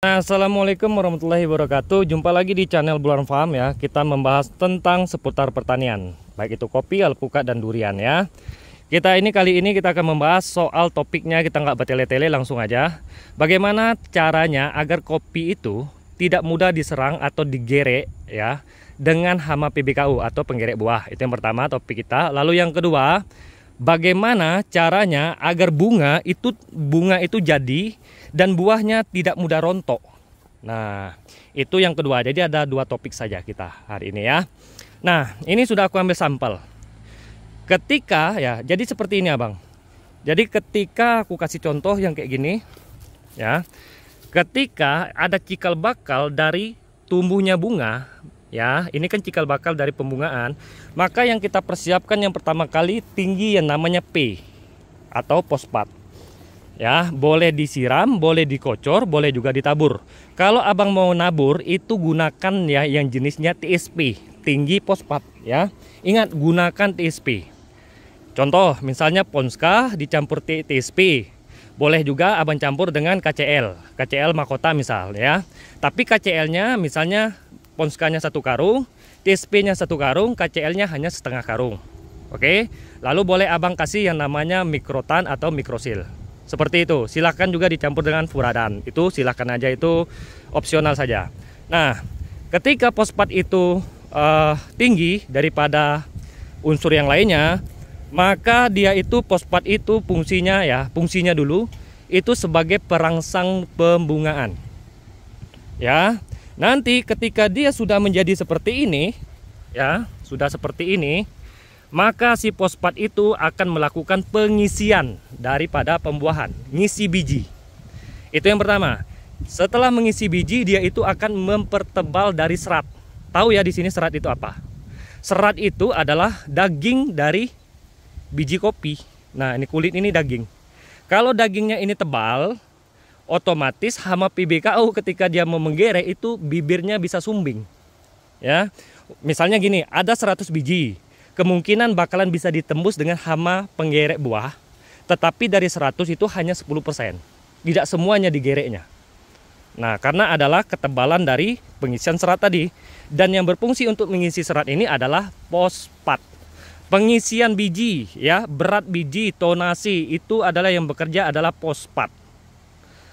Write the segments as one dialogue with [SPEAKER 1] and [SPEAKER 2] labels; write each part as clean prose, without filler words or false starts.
[SPEAKER 1] Assalamualaikum warahmatullahi wabarakatuh. Jumpa lagi di channel Bulan Farm ya. Kita membahas tentang seputar pertanian, baik itu kopi, alpukat, dan durian ya. Kali ini kita akan membahas soal topiknya, kita nggak bertele-tele, langsung aja. Bagaimana caranya agar kopi itu tidak mudah diserang atau digerek ya dengan hama PBKU atau penggerek buah. Itu yang pertama topik kita. Lalu yang kedua, bagaimana caranya agar bunga itu jadi dan buahnya tidak mudah rontok. Nah, itu yang kedua. Jadi ada dua topik saja kita hari ini ya. Nah, ini sudah aku ambil sampel. Ketika ya, jadi seperti ini Abang. Jadi ketika aku kasih contoh yang kayak gini ya. Ketika ada cikal bakal dari tumbuhnya bunga ya, ini kan cikal bakal dari pembungaan, maka yang kita persiapkan yang pertama kali tinggi yang namanya P atau fosfat. Ya, boleh disiram, boleh dikocor, boleh juga ditabur. Kalau Abang mau nabur itu gunakan ya yang jenisnya TSP, tinggi fosfat ya. Ingat, gunakan TSP. Contoh misalnya Ponska dicampur TSP. Boleh juga Abang campur dengan KCL mahkota misal ya. Tapi KCL-nya misalnya Ponskanya 1 karung, TSP-nya 1 karung, KCL-nya hanya setengah karung. Oke. Lalu boleh Abang kasih yang namanya mikrotan atau mikrosil. Seperti itu. Silahkan juga dicampur dengan furadan. Itu silahkan aja, itu opsional saja. Nah, ketika fosfat itu tinggi daripada unsur yang lainnya, maka dia itu fosfat itu fungsinya dulu itu sebagai perangsang pembungaan. Ya. Nanti ketika dia sudah menjadi seperti ini, ya, sudah seperti ini, maka si fosfat itu akan melakukan pengisian daripada pembuahan, ngisi biji. Itu yang pertama. Setelah mengisi biji, dia itu akan mempertebal dari serat. Tahu ya di sini serat itu apa? Serat itu adalah daging dari biji kopi. Nah, ini kulit ini daging. Kalau dagingnya ini tebal, otomatis hama PBKU ketika dia mau menggerek itu bibirnya bisa sumbing. Ya. Misalnya gini, ada 100 biji. Kemungkinan bakalan bisa ditembus dengan hama penggerek buah, tetapi dari 100 itu hanya 10%. Tidak semuanya digereknya. Nah, karena adalah ketebalan dari pengisian serat tadi. Dan yang berfungsi untuk mengisi serat ini adalah fosfat. Pengisian biji, ya, berat biji, tonasi, itu adalah yang bekerja adalah fosfat.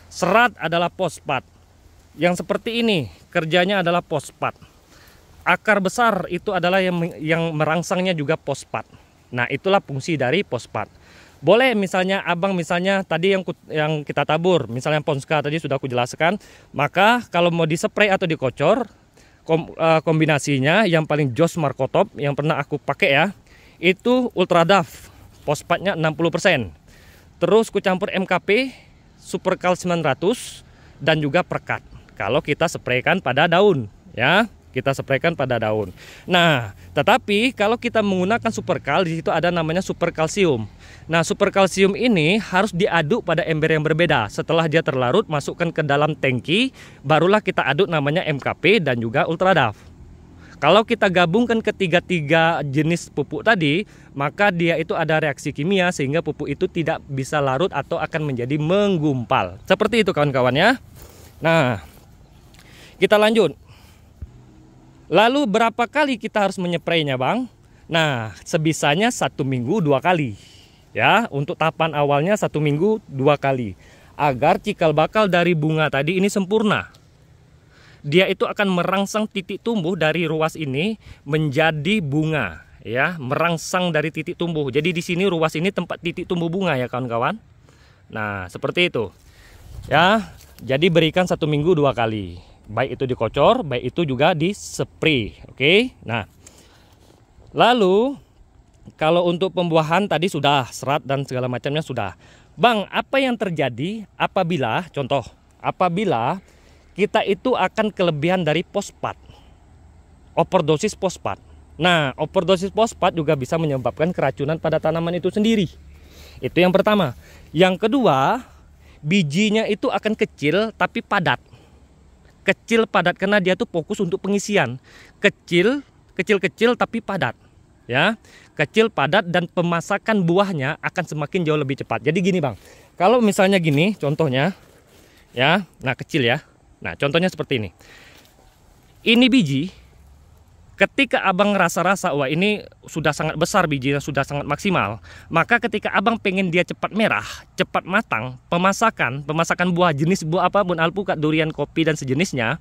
[SPEAKER 1] Serat adalah fosfat. Yang seperti ini, kerjanya adalah fosfat. Akar besar itu adalah yang merangsangnya juga fosfat. Nah, itulah fungsi dari fosfat. Boleh misalnya Abang tadi yang kita tabur, misalnya Ponska tadi sudah aku jelaskan, maka kalau mau dispray atau dikocor, kombinasinya yang paling jos Markotop yang pernah aku pakai ya, itu Ultradaf, fosfatnya 60%. Terus ku campur MKP, Superkal 900 dan juga Perkat. Kalau kita spraykan pada daun ya. Kita spraykan pada daun. Nah, tetapi kalau kita menggunakan superkal, di situ ada namanya superkalsium. Nah, superkalsium ini harus diaduk pada ember yang berbeda. Setelah dia terlarut, masukkan ke dalam tangki, barulah kita aduk namanya MKP dan juga Ultradaf. Kalau kita gabungkan ketiga jenis pupuk tadi, maka dia itu ada reaksi kimia sehingga pupuk itu tidak bisa larut atau akan menjadi menggumpal. Seperti itu kawan-kawan ya. Nah, kita lanjut. Lalu berapa kali kita harus menypraynya Bang? Nah, sebisanya 1 minggu 2 kali. Ya, untuk tahapan awalnya 1 minggu 2 kali. Agar cikal bakal dari bunga tadi ini sempurna. Dia itu akan merangsang titik tumbuh dari ruas ini menjadi bunga. Ya, merangsang dari titik tumbuh. Jadi di sini ruas ini tempat titik tumbuh bunga ya kawan-kawan. Nah, seperti itu. Ya, jadi berikan 1 minggu 2 kali. Baik itu dikocor, baik itu juga di-spray. Oke. Nah, lalu kalau untuk pembuahan tadi sudah serat dan segala macamnya sudah. Bang, apa yang terjadi apabila kita itu akan kelebihan dari fosfat, overdosis fosfat. Nah, overdosis fosfat juga bisa menyebabkan keracunan pada tanaman itu sendiri. Itu yang pertama. Yang kedua, bijinya itu akan kecil tapi padat. Kecil padat karena dia tuh fokus untuk pengisian. Kecil tapi padat. Ya, kecil padat dan pemasakan buahnya akan semakin jauh lebih cepat. Jadi gini Bang, kalau misalnya gini contohnya, ya, nah kecil ya. Nah, contohnya seperti ini. Ini biji, ketika abang rasa-rasa, wah ini sudah sangat besar bijinya, sudah sangat maksimal. Maka ketika abang pengen dia cepat merah, cepat matang, pemasakan buah, jenis buah apapun, alpukat, durian, kopi, dan sejenisnya.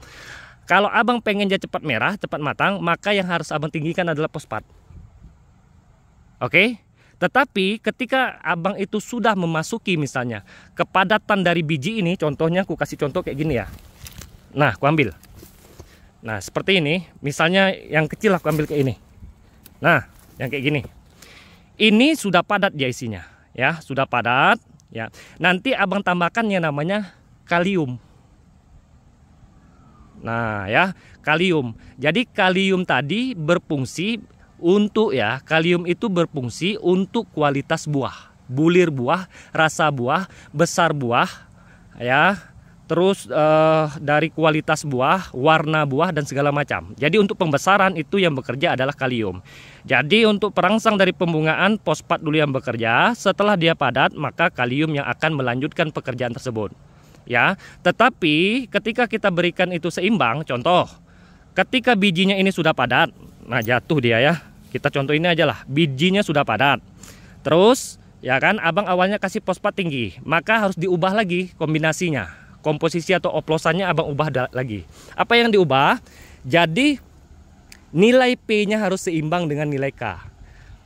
[SPEAKER 1] Kalau abang pengen dia cepat merah, cepat matang, maka yang harus abang tinggikan adalah fosfat. Oke? Tetapi ketika abang itu sudah memasuki misalnya kepadatan dari biji ini, contohnya aku kasih contoh kayak gini ya. Nah, aku ambil. Nah, seperti ini, misalnya yang kecil aku ambil kayak ini. Nah, yang kayak gini. Ini sudah padat dia isinya, ya, sudah padat, ya. Nanti abang tambahkan yang namanya kalium. Nah, ya, kalium. Jadi kalium tadi berfungsi untuk, ya, kalium itu berfungsi untuk kualitas buah, bulir buah, rasa buah, besar buah, ya. Terus dari kualitas buah, warna buah, dan segala macam. Jadi untuk pembesaran itu yang bekerja adalah kalium. Jadi untuk perangsang dari pembungaan, fosfat dulu yang bekerja. Setelah dia padat, maka kalium yang akan melanjutkan pekerjaan tersebut. Ya, tetapi ketika kita berikan itu seimbang, contoh, ketika bijinya ini sudah padat, nah jatuh dia ya. Kita contoh ini aja lah, bijinya sudah padat. Terus, ya kan, abang awalnya kasih fosfat tinggi, maka harus diubah lagi kombinasinya. Komposisi atau oplosannya abang ubah lagi. Apa yang diubah? Jadi nilai P-nya harus seimbang dengan nilai K.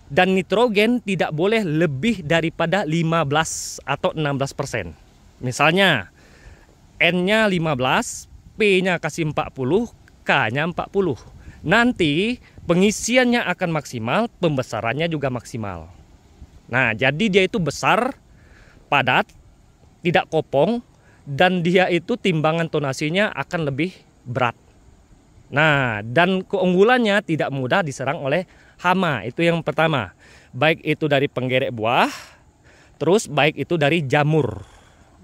[SPEAKER 1] Dan nitrogen tidak boleh lebih daripada 15 atau 16%. Misalnya N-nya 15, P-nya kasih 40, K-nya 40. Nanti pengisiannya akan maksimal, pembesarannya juga maksimal. Nah, jadi dia itu besar, padat, tidak kopong, dan dia itu timbangan tonasinya akan lebih berat. Nah, dan keunggulannya tidak mudah diserang oleh hama. Itu yang pertama. Baik itu dari penggerek buah, terus baik itu dari jamur.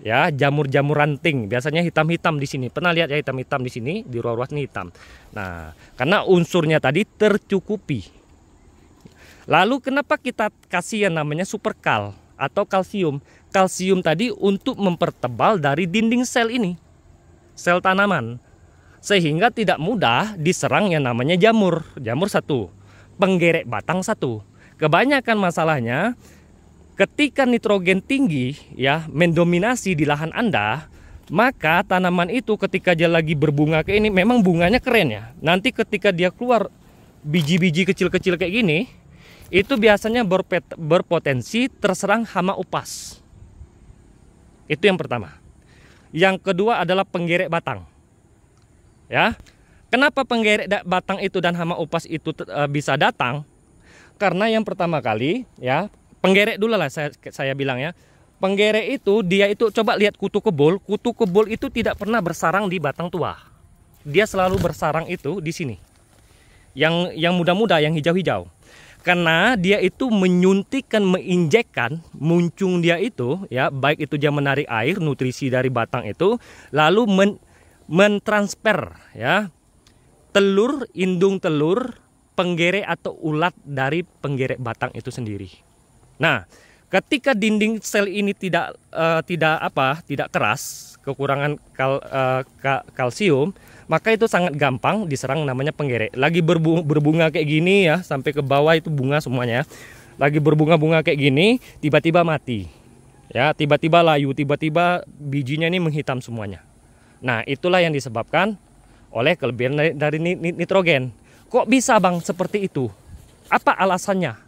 [SPEAKER 1] Ya, jamur-jamur ranting. Biasanya hitam-hitam di sini. Pernah lihat ya hitam-hitam di sini, di ruas-ruas ini hitam. Nah, karena unsurnya tadi tercukupi. Lalu kenapa kita kasih yang namanya superkal atau kalsium? Kalsium tadi untuk mempertebal dari dinding sel ini, sel tanaman, sehingga tidak mudah diserang yang namanya jamur. Jamur satu, penggerek batang satu. Kebanyakan masalahnya ketika nitrogen tinggi, ya, mendominasi di lahan Anda, maka tanaman itu ketika dia lagi berbunga kayak ini, memang bunganya keren ya. Nanti ketika dia keluar biji-biji kecil-kecil kayak gini, itu biasanya berpotensi terserang hama upas. Itu yang pertama. Yang kedua adalah penggerek batang. Ya. Kenapa penggerek batang itu dan hama upas itu bisa datang? Karena yang pertama kali, ya, penggerek dulu lah saya bilang ya. Penggerek itu dia itu, coba lihat kutu kebul. Kutu kebul itu tidak pernah bersarang di batang tua. Dia selalu bersarang itu di sini. Yang muda-muda, yang hijau-hijau. Karena dia itu menyuntikkan, menginjekkan muncung dia itu, ya, baik itu dia menarik air, nutrisi dari batang itu, lalu mentransfer, ya, telur, indung telur, penggerek atau ulat dari penggerek batang itu sendiri. Nah, ketika dinding sel ini tidak keras, kekurangan kalsium, maka itu sangat gampang diserang namanya penggerek. Lagi berbunga kayak gini ya, sampai ke bawah itu bunga semuanya. Lagi berbunga-bunga kayak gini, tiba-tiba mati. Ya, tiba-tiba layu, tiba-tiba bijinya ini menghitam semuanya. Nah, itulah yang disebabkan oleh kelebihan dari nitrogen. Kok bisa Bang seperti itu? Apa alasannya?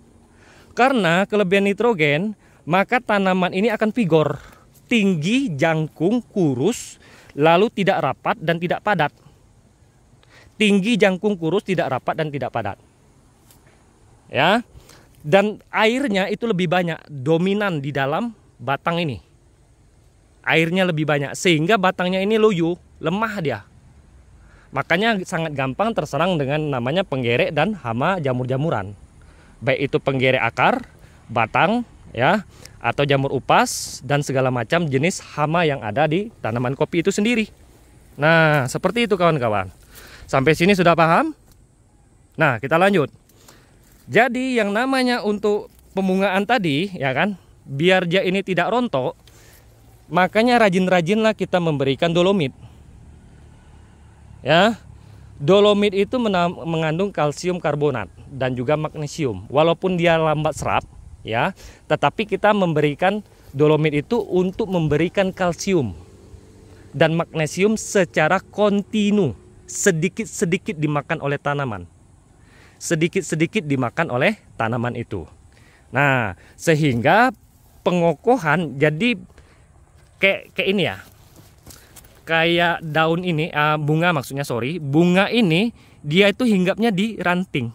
[SPEAKER 1] Karena kelebihan nitrogen, maka tanaman ini akan vigor, tinggi, jangkung, kurus, lalu tidak rapat dan tidak padat. Tinggi, jangkung, kurus, tidak rapat dan tidak padat. Ya. Dan airnya itu lebih banyak, dominan di dalam batang ini. Airnya lebih banyak sehingga batangnya ini loyo, lemah dia. Makanya sangat gampang terserang dengan namanya penggerek dan hama jamur-jamuran. Baik itu penggerek akar, batang, ya, atau jamur upas dan segala macam jenis hama yang ada di tanaman kopi itu sendiri. Nah, seperti itu kawan-kawan. Sampai sini sudah paham? Nah, kita lanjut. Jadi yang namanya untuk pembungaan tadi, ya kan, biar dia ini tidak rontok, makanya rajin-rajinlah kita memberikan dolomit. Ya. Dolomit itu mengandung kalsium karbonat dan juga magnesium. Walaupun dia lambat serap, ya, tetapi kita memberikan dolomit itu untuk memberikan kalsium dan magnesium secara kontinu, sedikit-sedikit dimakan oleh tanaman. Sedikit-sedikit dimakan oleh tanaman itu. Nah, sehingga pengokohan jadi kayak ini ya. Kayak daun ini, bunga maksudnya, bunga ini dia itu hinggapnya di ranting.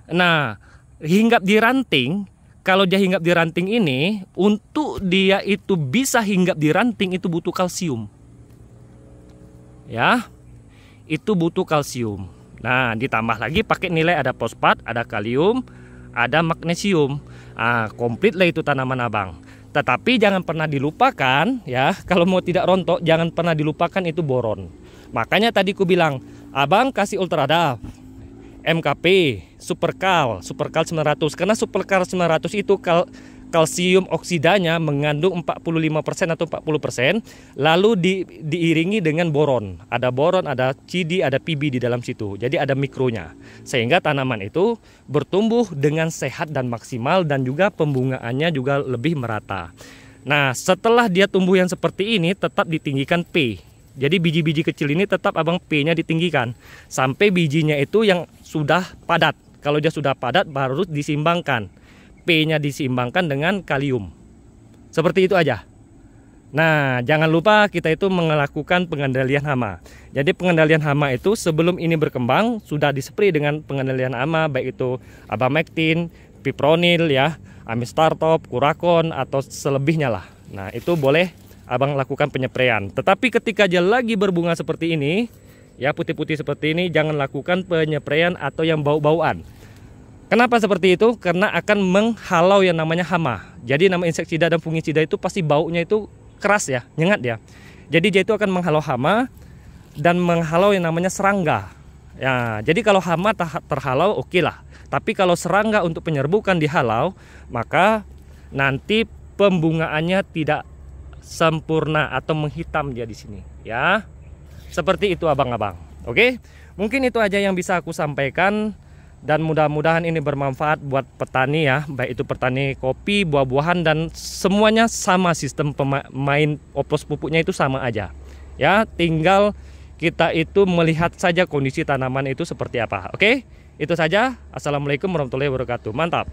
[SPEAKER 1] Nah, hinggap di ranting, kalau dia hinggap di ranting ini, untuk dia itu bisa hinggap di ranting itu butuh kalsium. Ya, itu butuh kalsium. Nah, ditambah lagi pakai nilai ada fosfat, ada kalium, ada magnesium. Komplit lah itu tanaman abang. Tetapi jangan pernah dilupakan ya, kalau mau tidak rontok jangan pernah dilupakan itu boron. Makanya tadi ku bilang, abang kasih Ultradaf, MKP, Superkal 900. Karena Superkal 900 itu kalsium oksidanya mengandung 45% atau 40%, lalu diiringi dengan boron. Ada boron, ada CD, ada PB di dalam situ. Jadi ada mikronya. Sehingga tanaman itu bertumbuh dengan sehat dan maksimal, dan juga pembungaannya juga lebih merata. Nah, setelah dia tumbuh yang seperti ini, tetap ditinggikan P. Jadi biji-biji kecil ini tetap abang P-nya ditinggikan sampai bijinya itu yang sudah padat. Kalau dia sudah padat baru disimbangkan. P-nya disimbangkan dengan kalium. Seperti itu aja. Nah, jangan lupa kita itu melakukan pengendalian hama. Jadi pengendalian hama itu sebelum ini berkembang sudah dispray dengan pengendalian hama, baik itu abamectin, fipronil ya, amistartop, kurakon atau selebihnya lah. Nah, itu boleh abang lakukan penyepraian. Tetapi ketika dia lagi berbunga seperti ini, ya putih-putih seperti ini, jangan lakukan penyepraian atau yang bau-bauan. Kenapa seperti itu? Karena akan menghalau yang namanya hama. Jadi nama inseksida dan fungisida itu pasti baunya itu keras ya, nyengat ya. Jadi dia itu akan menghalau hama dan menghalau yang namanya serangga. Ya, jadi kalau hama terhalau oke lah. Tapi kalau serangga untuk penyerbukan dihalau, maka nanti pembungaannya tidak sempurna atau menghitam dia di sini. Ya, seperti itu abang-abang. Oke, mungkin itu aja yang bisa aku sampaikan. Dan mudah-mudahan ini bermanfaat buat petani ya, baik itu petani kopi, buah-buahan, dan semuanya sama, sistem pemain oplos pupuknya itu sama aja. Ya, tinggal kita itu melihat saja kondisi tanaman itu seperti apa. Oke, itu saja. Assalamualaikum warahmatullahi wabarakatuh. Mantap.